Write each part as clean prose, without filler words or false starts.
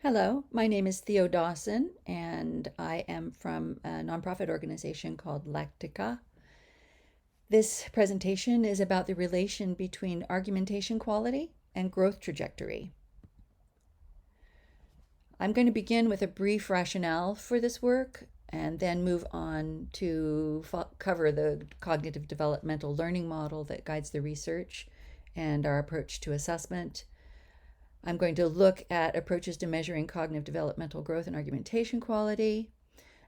Hello, my name is Theo Dawson, and I am from a nonprofit organization called Lactica. This presentation is about the relation between argumentation quality and growth trajectory. I'm going to begin with a brief rationale for this work and then move on to cover the cognitive developmental learning model that guides the research and our approach to assessment. I'm going to look at approaches to measuring cognitive developmental growth and argumentation quality.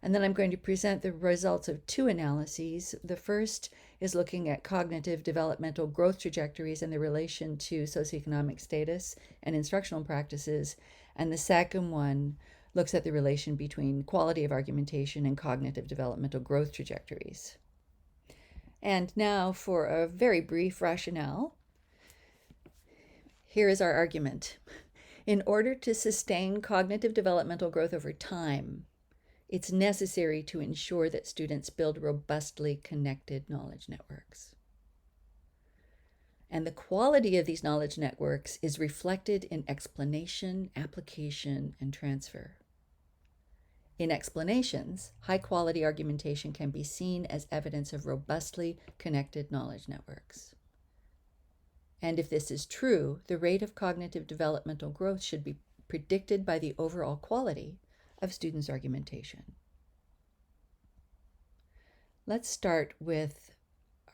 And then I'm going to present the results of two analyses. The first is looking at cognitive developmental growth trajectories and the relation to socioeconomic status and instructional practices. And the second one looks at the relation between quality of argumentation and cognitive developmental growth trajectories. And now for a very brief rationale. Here is our argument. In order to sustain cognitive developmental growth over time, it's necessary to ensure that students build robustly connected knowledge networks. And the quality of these knowledge networks is reflected in explanation, application, and transfer. In explanations, high-quality argumentation can be seen as evidence of robustly connected knowledge networks. And if this is true, the rate of cognitive developmental growth should be predicted by the overall quality of students' argumentation. Let's start with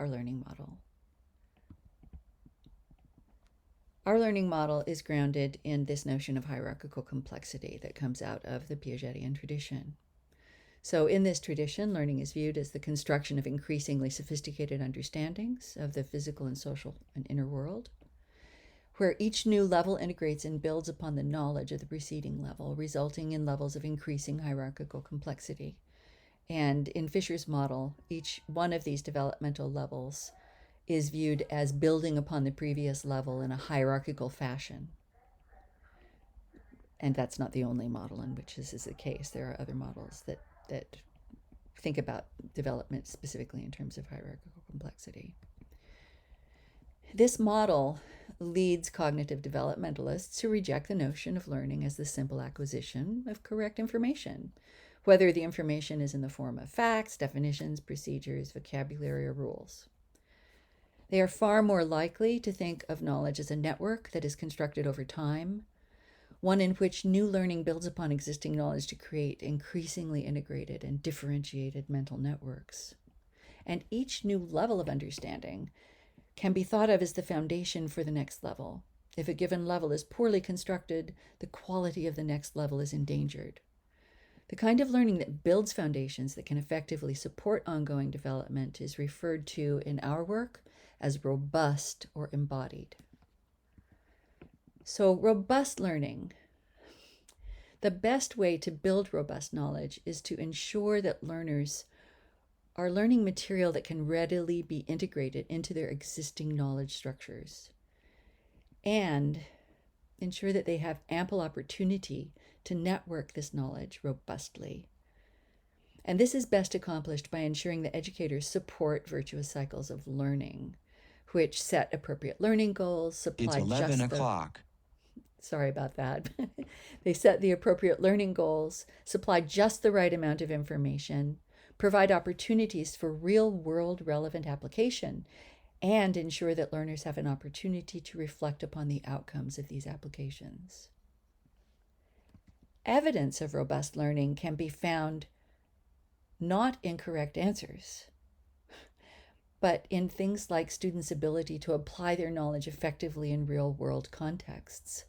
our learning model. Our learning model is grounded in this notion of hierarchical complexity that comes out of the Piagetian tradition. So in this tradition, learning is viewed as the construction of increasingly sophisticated understandings of the physical and social and inner world, where each new level integrates and builds upon the knowledge of the preceding level, resulting in levels of increasing hierarchical complexity. And in Fisher's model, each one of these developmental levels is viewed as building upon the previous level in a hierarchical fashion. And that's not the only model in which this is the case. There are other models that think about development specifically in terms of hierarchical complexity. This model leads cognitive developmentalists to reject the notion of learning as the simple acquisition of correct information, whether the information is in the form of facts, definitions, procedures, vocabulary, or rules. They are far more likely to think of knowledge as a network that is constructed over time, one in which new learning builds upon existing knowledge to create increasingly integrated and differentiated mental networks. And each new level of understanding can be thought of as the foundation for the next level. If a given level is poorly constructed, the quality of the next level is endangered. The kind of learning that builds foundations that can effectively support ongoing development is referred to in our work as robust or embodied. So robust learning. The best way to build robust knowledge is to ensure that learners are learning material that can readily be integrated into their existing knowledge structures, and ensure that they have ample opportunity to network this knowledge robustly. And this is best accomplished by ensuring that educators support virtuous cycles of learning, which set appropriate learning goals, supply It's 11 o'clock. Sorry about that. They set the appropriate learning goals, supply just the right amount of information, provide opportunities for real-world relevant application, and ensure that learners have an opportunity to reflect upon the outcomes of these applications. Evidence of robust learning can be found not in correct answers, but in things like students' ability to apply their knowledge effectively in real-world contexts.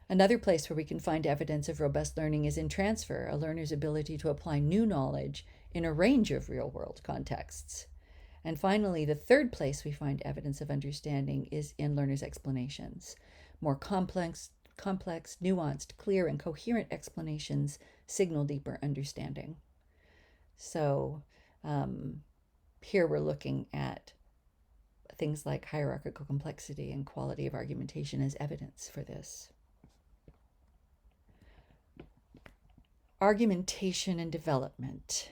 Another place where we can find evidence of robust learning is in transfer, a learner's ability to apply new knowledge in a range of real-world contexts. And finally, the third place we find evidence of understanding is in learners' explanations. More complex, nuanced, clear, and coherent explanations signal deeper understanding. So here we're looking at things like hierarchical complexity and quality of argumentation as evidence for this. Argumentation and development.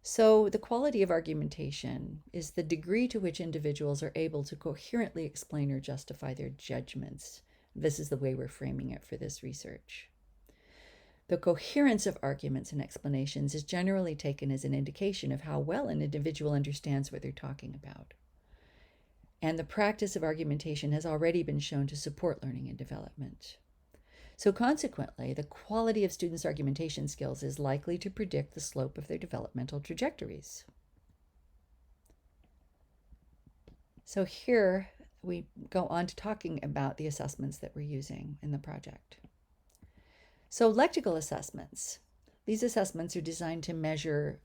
So the quality of argumentation is the degree to which individuals are able to coherently explain or justify their judgments This is the way we're framing it for this research. The coherence of arguments and explanations is generally taken as an indication of how well an individual understands what they're talking about. And the practice of argumentation has already been shown to support learning and development. So consequently, the quality of students' argumentation skills is likely to predict the slope of their developmental trajectories. So here we go on to talking about the assessments that we're using in the project. So lexical assessments. These assessments are designed to measure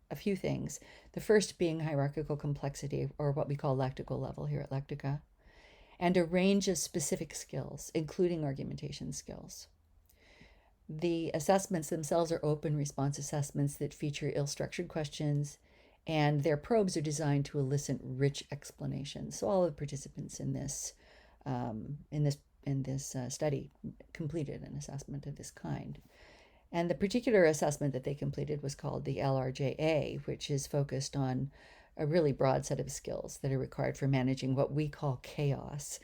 a few things. The first being hierarchical complexity, or what we call lexical level here at Lectica, and a range of specific skills, including argumentation skills. The assessments themselves are open response assessments that feature ill-structured questions, and their probes are designed to elicit rich explanations. So all of the participants in this study completed an assessment of this kind. And the particular assessment that they completed was called the LRJA, which is focused on a really broad set of skills that are required for managing what we call chaos.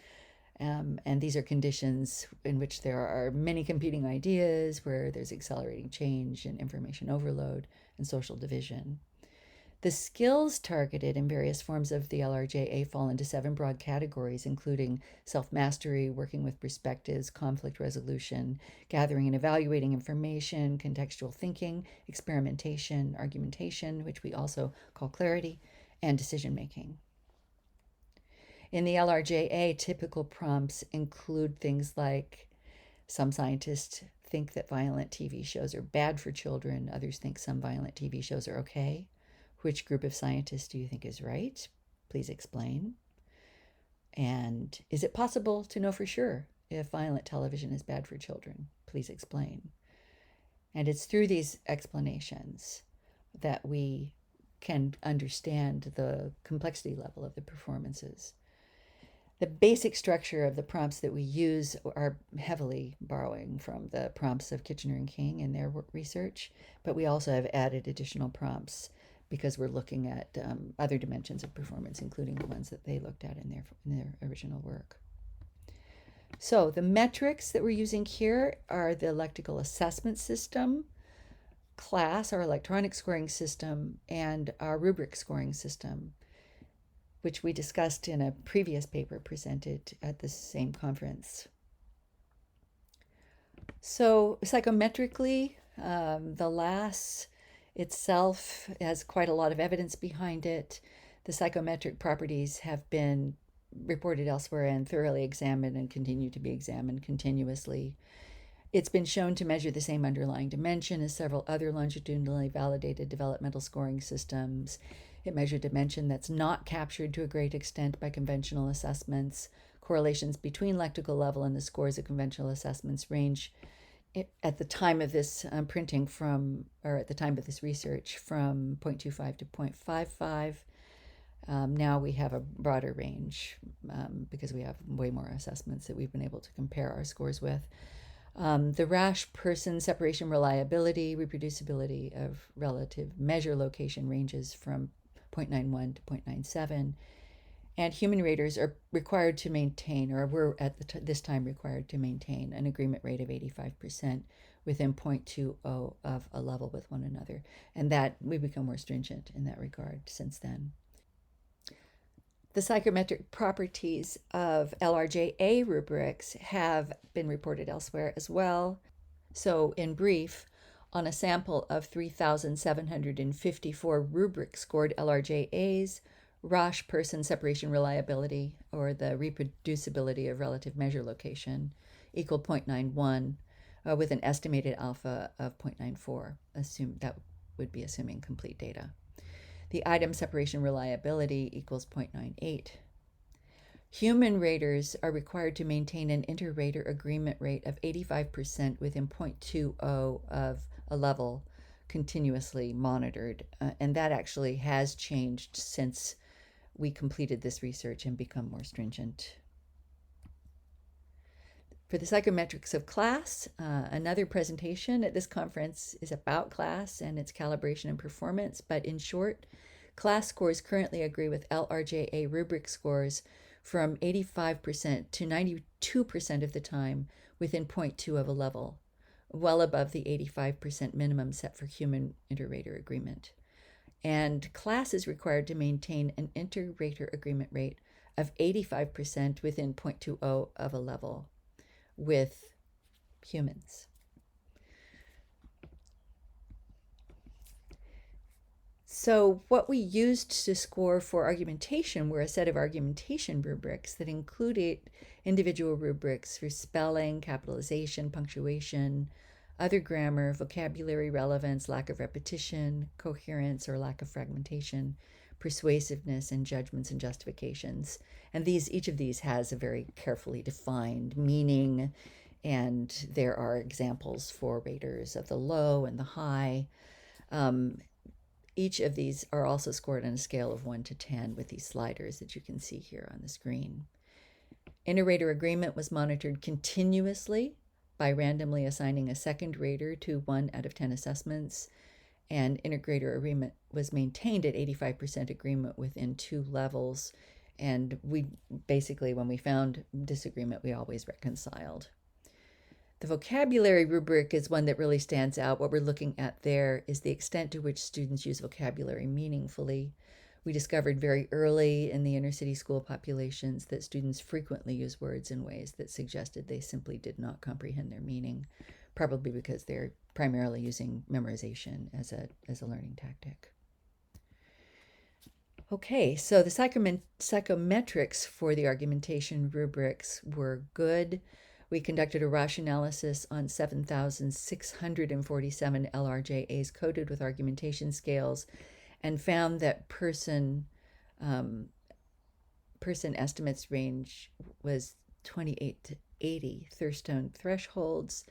And these are conditions in which there are many competing ideas, where there's accelerating change and information overload and social division. The skills targeted in various forms of the LRJA fall into 7 broad categories, including self-mastery, working with perspectives, conflict resolution, gathering and evaluating information, contextual thinking, experimentation, argumentation, which we also call clarity, and decision-making. In the LRJA, typical prompts include things like, some scientists think that violent TV shows are bad for children, others think some violent TV shows are okay. Which group of scientists do you think is right? Please explain. And is it possible to know for sure if violent television is bad for children? Please explain. And it's through these explanations that we can understand the complexity level of the performances. The basic structure of the prompts that we use are heavily borrowing from the prompts of Kitchener and King in their research, but we also have added additional prompts because we're looking at other dimensions of performance, including the ones that they looked at in their original work. So the metrics that we're using here are the lexical assessment system, class, our electronic scoring system, and our rubric scoring system, which we discussed in a previous paper presented at the same conference. So psychometrically, the LAS itself has quite a lot of evidence behind it. The psychometric properties have been reported elsewhere and thoroughly examined and continue to be examined continuously. It's been shown to measure the same underlying dimension as several other longitudinally validated developmental scoring systems. It measured dimension that's not captured to a great extent by conventional assessments. Correlations between lexical level and the scores of conventional assessments range at the time of this printing at the time of this research from 0.25 to 0.55. Now we have a broader range because we have way more assessments that we've been able to compare our scores with. The RASH person separation reliability, reproducibility of relative measure location ranges from 0.91 to 0.97. And human raters are required to maintain, or were at this time required to maintain, an agreement rate of 85% within 0.20 of a level with one another. And that we've become more stringent in that regard since then. The psychometric properties of LRJA rubrics have been reported elsewhere as well. So in brief, on a sample of 3,754 rubric scored LRJAs, RASH person separation reliability, or the reproducibility of relative measure location, equaled 0.91 with an estimated alpha of 0.94. That would be assuming complete data. The item separation reliability equals 0.98. Human raters are required to maintain an inter-rater agreement rate of 85% within 0.20 of a level continuously monitored. And that actually has changed since we completed this research and become more stringent. For the psychometrics of class, another presentation at this conference is about class and its calibration and performance, but in short, class scores currently agree with LRJA rubric scores from 85% to 92% of the time within 0.2 of a level, well above the 85% minimum set for human inter-rater agreement. And class is required to maintain an inter-rater agreement rate of 85% within 0.20 of a level with humans. So what we used to score for argumentation were a set of argumentation rubrics that included individual rubrics for spelling, capitalization, punctuation, other grammar, vocabulary relevance, lack of repetition, coherence or lack of fragmentation, persuasiveness, and judgments and justifications. And each of these has a very carefully defined meaning, and there are examples for raters of the low and the high. Each of these are also scored on a scale of 1 to 10 with these sliders that you can see here on the screen. Inter-rater agreement was monitored continuously by randomly assigning a second rater to 1 out of 10 assessments, and inter-rater agreement was maintained at 85% agreement within 2 levels. And we basically, when we found disagreement, we always reconciled. The vocabulary rubric is one that really stands out. What we're looking at there is the extent to which students use vocabulary meaningfully. We discovered very early in the inner city school populations that students frequently use words in ways that suggested they simply did not comprehend their meaning, probably because they're primarily using memorization as a learning tactic. Okay, so the psychometrics for the argumentation rubrics were good. We conducted a rationale on 7,647 LRJAs coded with argumentation scales and found that person estimates range was 28 to 80 Thurstone thresholds,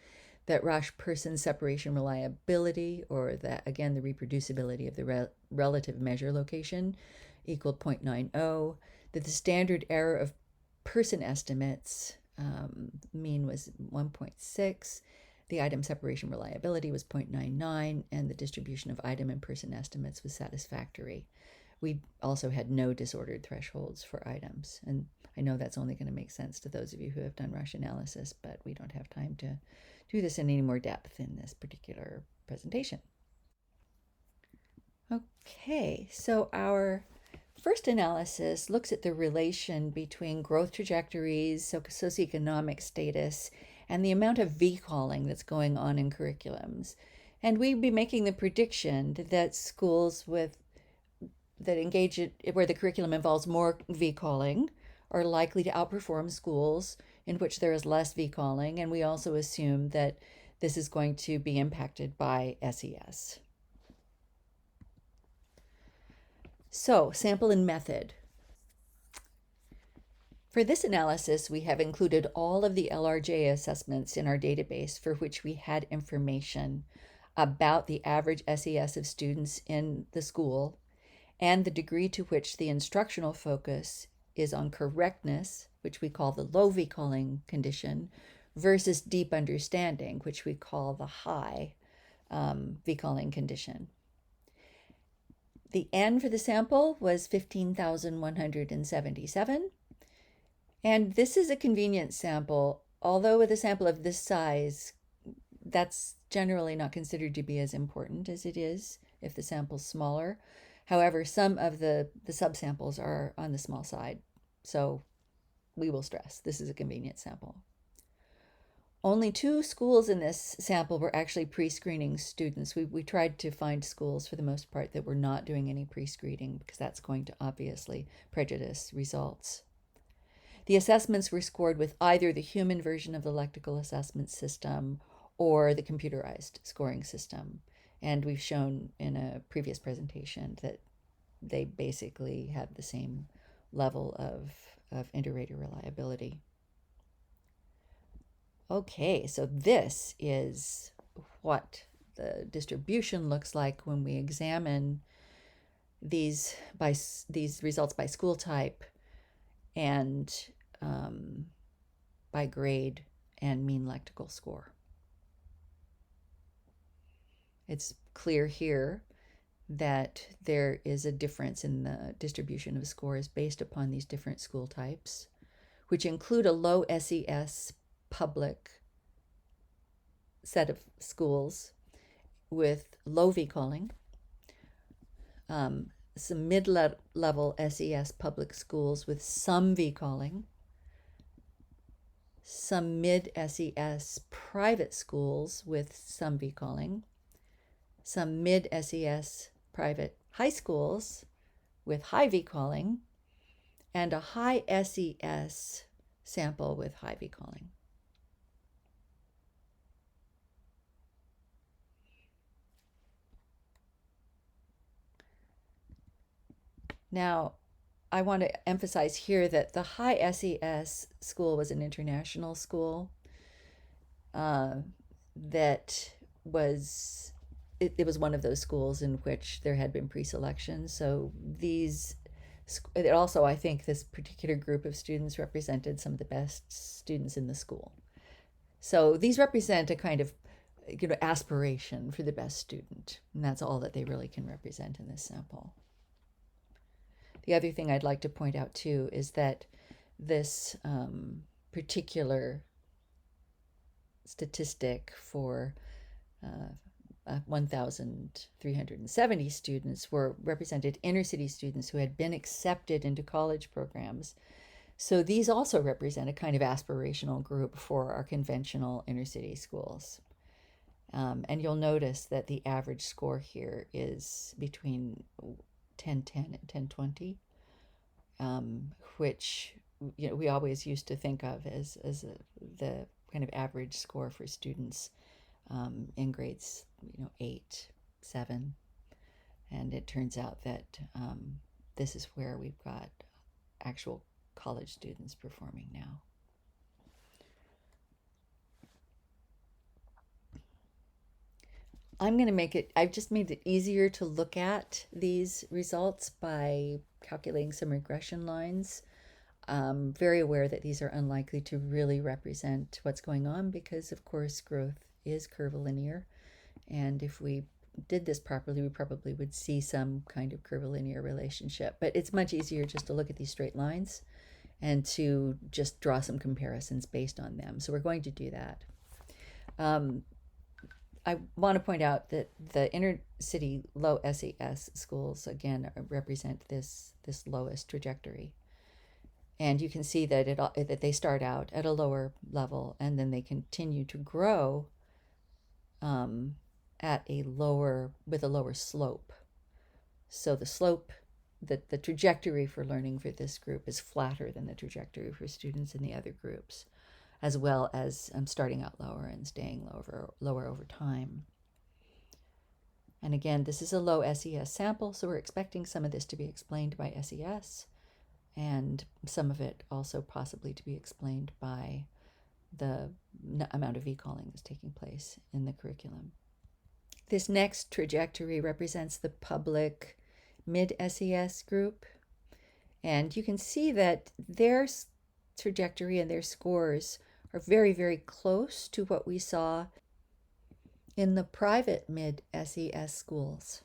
that Roche person separation reliability, or that again the reproducibility of the relative measure location, equaled 0.90, that the standard error of person estimates mean was 1.6, the item separation reliability was 0.99, and the distribution of item and person estimates was satisfactory. We also had no disordered thresholds for items, and I know that's only going to make sense to those of you who have done rationale, but we don't have time to do this in any more depth in this particular presentation. Okay, so our first analysis looks at the relation between growth trajectories, socioeconomic status, and the amount of V-calling that's going on in curriculums. And we'd be making the prediction that schools where the curriculum involves more V-calling are likely to outperform schools in which there is less V-calling. And we also assume that this is going to be impacted by SES. So, sample and method. For this analysis, we have included all of the LRJ assessments in our database for which we had information about the average SES of students in the school and the degree to which the instructional focus is on correctness, which we call the low V-calling condition, versus deep understanding, which we call the high V-calling condition. The N for the sample was 15,177. And this is a convenient sample, although with a sample of this size, that's generally not considered to be as important as it is if the sample's smaller. However, some of the subsamples are on the small side, so we will stress this is a convenient sample. Only 2 schools in this sample were actually pre-screening students. We tried to find schools for the most part that were not doing any pre-screening because that's going to obviously prejudice results. The assessments were scored with either the human version of the lexical assessment system or the computerized scoring system. And we've shown in a previous presentation that they basically have the same level of inter-rater reliability. Okay, so this is what the distribution looks like when we examine these results by school type and by grade and mean lexical score. It's clear here that there is a difference in the distribution of scores based upon these different school types, which include a low SES public set of schools with low V-calling, some mid-level SES public schools with some V-calling, some mid-SES private schools with some V-calling, some mid-SES private high schools with high V-calling, and a high SES sample with high V-calling. Now, I want to emphasize here that the high SES school was an international school that was, it was one of those schools in which there had been pre-selection. So it also, I think this particular group of students represented some of the best students in the school. So these represent a kind of, aspiration for the best student. And that's all that they really can represent in this sample. The other thing I'd like to point out too is that this particular statistic for 1,370 students represented inner city students who had been accepted into college programs. So these also represent a kind of aspirational group for our conventional inner city schools. And you'll notice that the average score here is between 1010 and 1020, which we always used to think of as the kind of average score for students in grades 8, 7, and it turns out that this is where we've got actual college students performing now. I've just made it easier to look at these results by calculating some regression lines. Very aware that these are unlikely to really represent what's going on because, of course, growth is curvilinear. And if we did this properly, we probably would see some kind of curvilinear relationship. But it's much easier just to look at these straight lines and to just draw some comparisons based on them. So we're going to do that. I want to point out that the inner city low SES schools, again, represent this lowest trajectory. And you can see that that they start out at a lower level and then they continue to grow with a lower slope. So the slope, the trajectory for learning for this group is flatter than the trajectory for students in the other groups, as well as starting out lower and staying lower over time. And again, this is a low SES sample, so we're expecting some of this to be explained by SES, and some of it also possibly to be explained by the amount of V-calling that's taking place in the curriculum. This next trajectory represents the public mid-SES group, and you can see that their trajectory and their scores are very, very close to what we saw in the private mid-SES schools.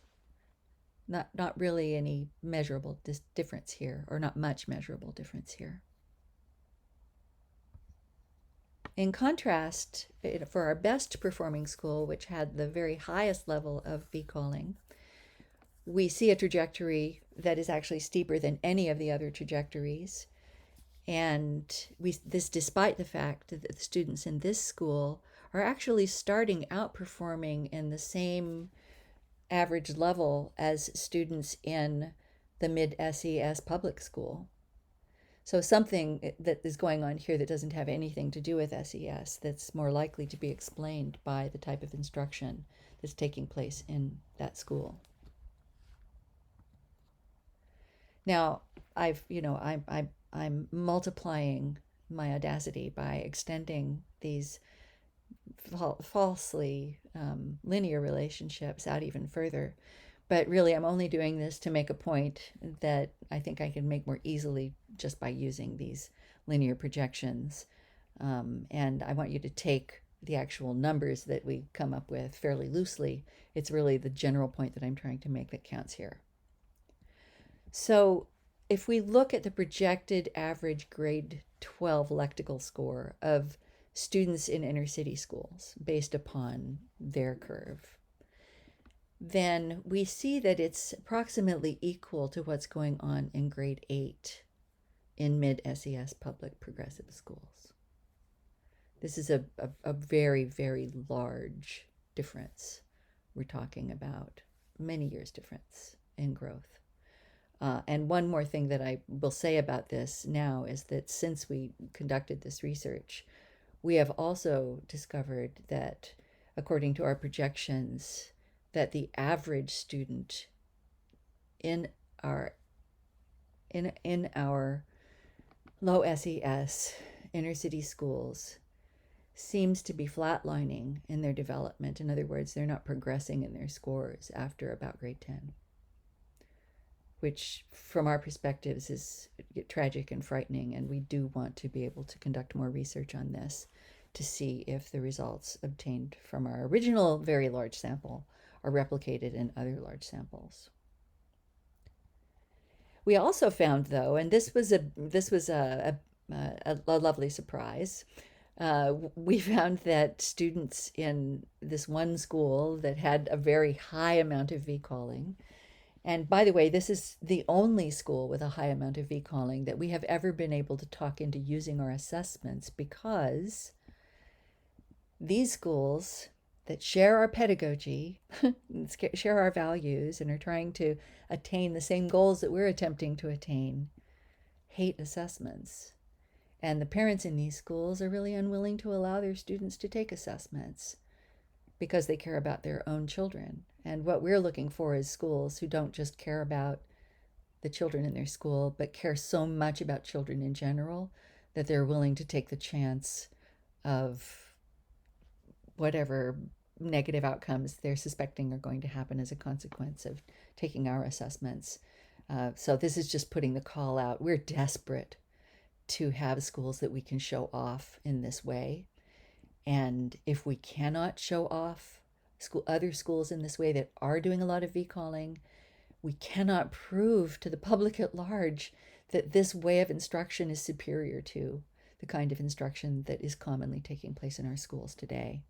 Not really any measurable difference here, or not much measurable difference here. In contrast, for our best performing school, which had the very highest level of V-calling, we see a trajectory that is actually steeper than any of the other trajectories. And this despite the fact that the students in this school are actually starting out performing in the same average level as students in the mid-SES public school. So something that is going on here that doesn't have anything to do with SES, that's more likely to be explained by the type of instruction that's taking place in that school. Now, I'm multiplying my audacity by extending these falsely linear relationships out even further. But really, I'm only doing this to make a point that I think I can make more easily just by using these linear projections. And I want you to take the actual numbers that we come up with fairly loosely. It's really the general point that I'm trying to make that counts here. So if we look at the projected average grade 12 electrical score of students in inner city schools based upon their curve, then we see that it's approximately equal to what's going on in grade 8 in mid-SES public progressive schools. This is a very, very large difference. We're talking about many years difference in growth. And one more thing that I will say about this now is that since we conducted this research, we have also discovered that, according to our projections, that the average student in our low SES inner city schools seems to be flatlining in their development. In other words, they're not progressing in their scores after about grade 10, which from our perspectives is tragic and frightening, and we do want to be able to conduct more research on this to see if the results obtained from our original very large sample are replicated in other large samples. We also found, though, and this was a lovely surprise, we found that students in this one school that had a very high amount of V-calling, and by the way, this is the only school with a high amount of V-calling that we have ever been able to talk into using our assessments, because these schools that share our pedagogy, share our values, and are trying to attain the same goals that we're attempting to attain, hate assessments. And the parents in these schools are really unwilling to allow their students to take assessments because they care about their own children. And what we're looking for is schools who don't just care about the children in their school, but care so much about children in general that they're willing to take the chance of whatever negative outcomes they're suspecting are going to happen as a consequence of taking our assessments. So this is just putting the call out. We're desperate to have schools that we can show off in this way. And if we cannot show off other schools in this way that are doing a lot of V-calling, we cannot prove to the public at large that this way of instruction is superior to the kind of instruction that is commonly taking place in our schools today.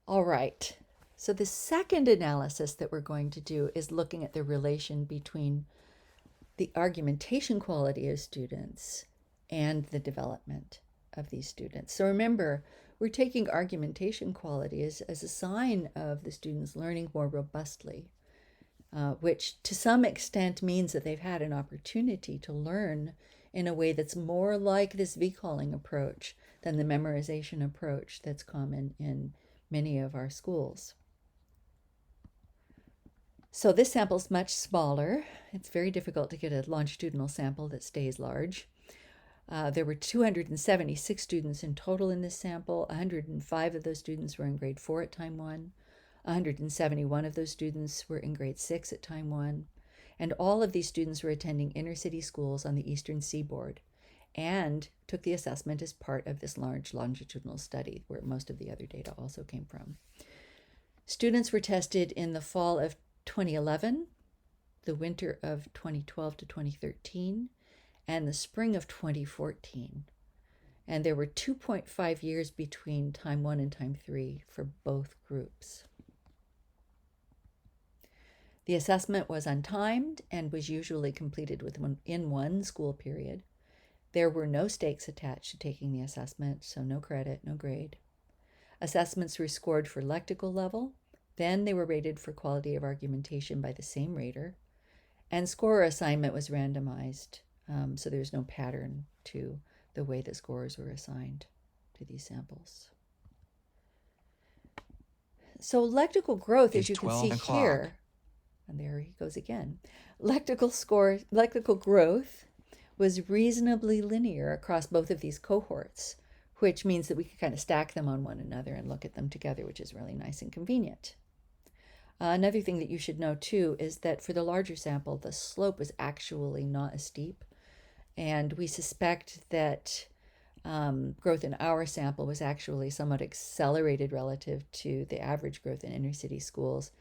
All right, so the second analysis that we're going to do is looking at the relation between the argumentation quality of students and the development of these students. So remember, we're taking argumentation quality as a sign of the students learning more robustly, which to some extent means that they've had an opportunity to learn in a way that's more like this V-calling approach than the memorization approach that's common in many of our schools. So this sample is much smaller. It's very difficult to get a longitudinal sample that stays large. There were 276 students in total in this sample. 105 of those students were in grade 4 at time 1. 171 of those students were in grade 6 at time 1. And all of these students were attending inner city schools on the eastern seaboard and took the assessment as part of this large longitudinal study where most of the other data also came from. Students were tested in the fall of 2011, the winter of 2012 to 2013, and the spring of 2014. And there were 2.5 years between time 1 and time 3 for both groups. The assessment was untimed and was usually completed in one school period. There were no stakes attached to taking the assessment, so no credit, no grade. Assessments were scored for lexical level, then they were rated for quality of argumentation by the same rater, and scorer assignment was randomized, so there's no pattern to the way the scores were assigned to these samples. So lexical growth, as you can see here, and there he goes again, lexical growth was reasonably linear across both of these cohorts, which means that we could kind of stack them on one another and look at them together, which is really nice and convenient. Another thing that you should know too is that for the larger sample, the slope was actually not as steep, and we suspect that growth in our sample was actually somewhat accelerated relative to the average growth in inner city schools,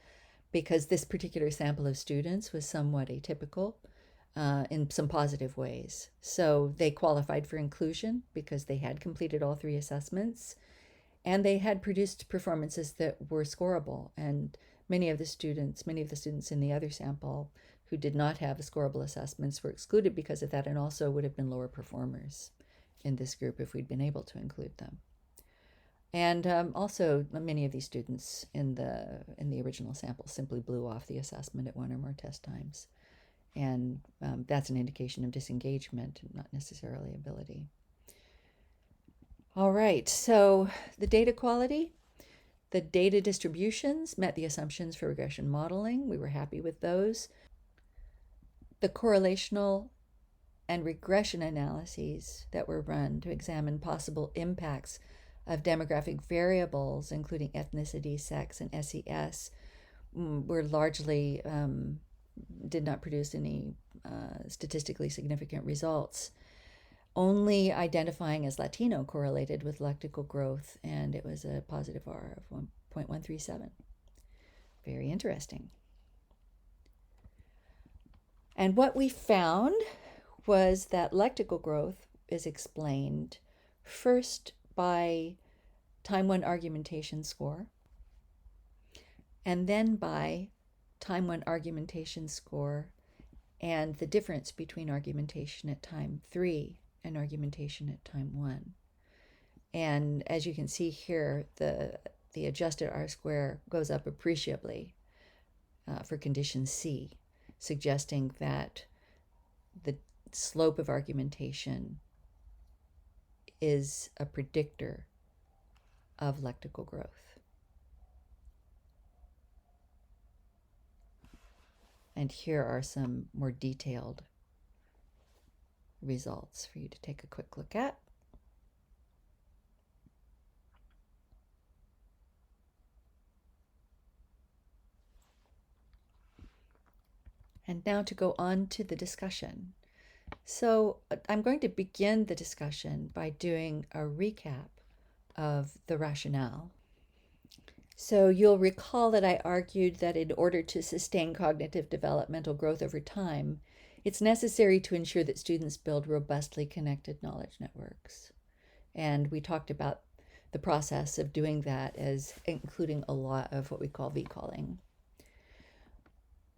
because this particular sample of students was somewhat atypical in some positive ways. So they qualified for inclusion because they had completed all 3 assessments, and they had produced performances that were scorable. And many of the students in the other sample who did not have scorable assessments were excluded because of that, and also would have been lower performers in this group if we'd been able to include them. And also, many of these students in the original sample simply blew off the assessment at 1 or more test times. And that's an indication of disengagement, not necessarily ability. All right, so the data quality, the data distributions met the assumptions for regression modeling. We were happy with those. The correlational and regression analyses that were run to examine possible impacts of demographic variables, including ethnicity, sex, and SES, were largely did not produce any statistically significant results. Only identifying as Latino correlated with electrical growth, and it was a positive R of 1.137. Very interesting. And what we found was that electrical growth is explained first by time 1 argumentation score, and then by time 1 argumentation score and the difference between argumentation at time 3 and argumentation at time 1. And as you can see here, the adjusted R-square goes up appreciably for condition C, suggesting that the slope of argumentation is a predictor of lectical growth. And here are some more detailed results for you to take a quick look at. And now to go on to the discussion. So I'm going to begin the discussion by doing a recap of the rationale. So you'll recall that I argued that in order to sustain cognitive developmental growth over time, it's necessary to ensure that students build robustly connected knowledge networks. And we talked about the process of doing that as including a lot of what we call V-calling.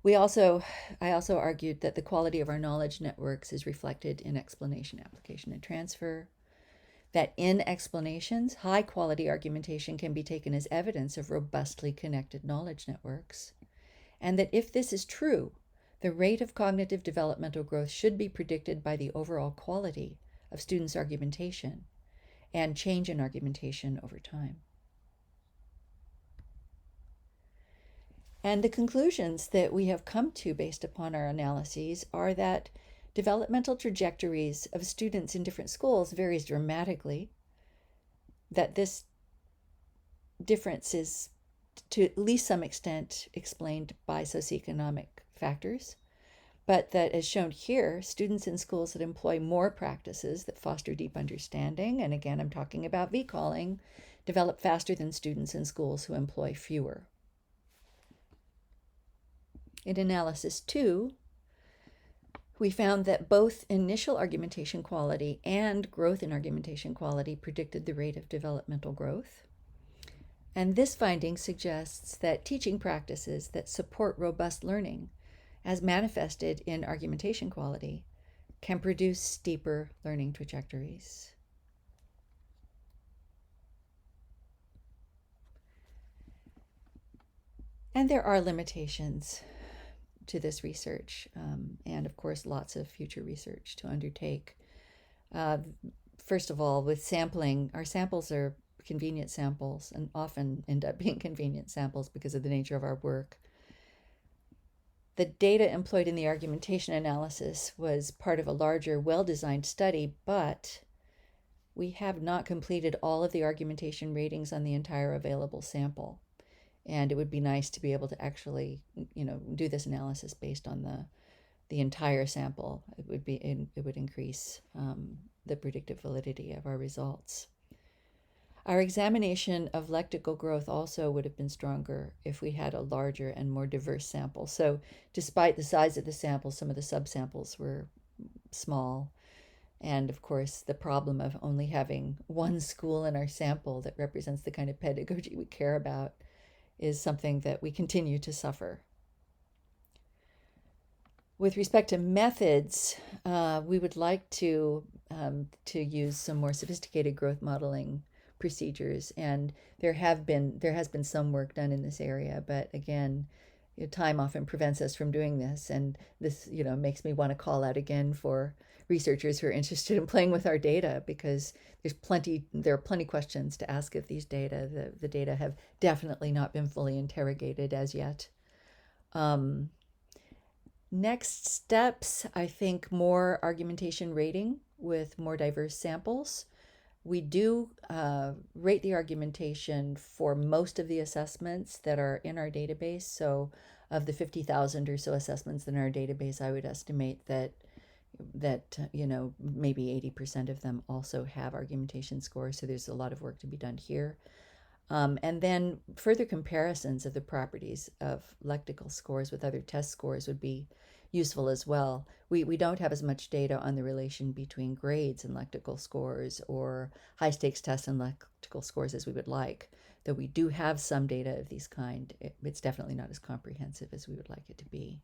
I also argued that the quality of our knowledge networks is reflected in explanation, application, and transfer, that in explanations, high-quality argumentation can be taken as evidence of robustly connected knowledge networks, and that if this is true, the rate of cognitive developmental growth should be predicted by the overall quality of students' argumentation and change in argumentation over time. And the conclusions that we have come to based upon our analyses are that developmental trajectories of students in different schools varies dramatically, that this difference is to at least some extent explained by socioeconomic factors, but that as shown here, students in schools that employ more practices that foster deep understanding, and again I'm talking about V-calling, develop faster than students in schools who employ fewer. In analysis 2, we found that both initial argumentation quality and growth in argumentation quality predicted the rate of developmental growth. And this finding suggests that teaching practices that support robust learning, as manifested in argumentation quality, can produce steeper learning trajectories. And there are limitations to this research, and of course lots of future research to undertake. First of all, with sampling, our samples are convenient samples and often end up being convenient samples because of the nature of our work. The data employed in the argumentation analysis was part of a larger, well-designed study, but we have not completed all of the argumentation ratings on the entire available sample. And it would be nice to be able to actually, do this analysis based on the entire sample, it would increase the predictive validity of our results. Our examination of lectical growth also would have been stronger if we had a larger and more diverse sample. So despite the size of the sample, some of the subsamples were small. And of course, the problem of only having one school in our sample that represents the kind of pedagogy we care about is something that we continue to suffer. With respect to methods, we would like to use some more sophisticated growth modeling procedures, and there has been some work done in this area, but again, time often prevents us from doing this, and this makes me want to call out again for researchers who are interested in playing with our data, because there are plenty questions to ask of these data. The data have definitely not been fully interrogated as yet. Next steps, I think more argumentation rating with more diverse samples. We do rate the argumentation for most of the assessments that are in our database. So of the 50,000 or so assessments in our database, I would estimate that maybe 80% of them also have argumentation scores. So there's a lot of work to be done here. And then further comparisons of the properties of lectical scores with other test scores would be useful as well. We don't have as much data on the relation between grades and lectical scores or high stakes tests and lectical scores as we would like. Though we do have some data of these kind, it's definitely not as comprehensive as we would like it to be.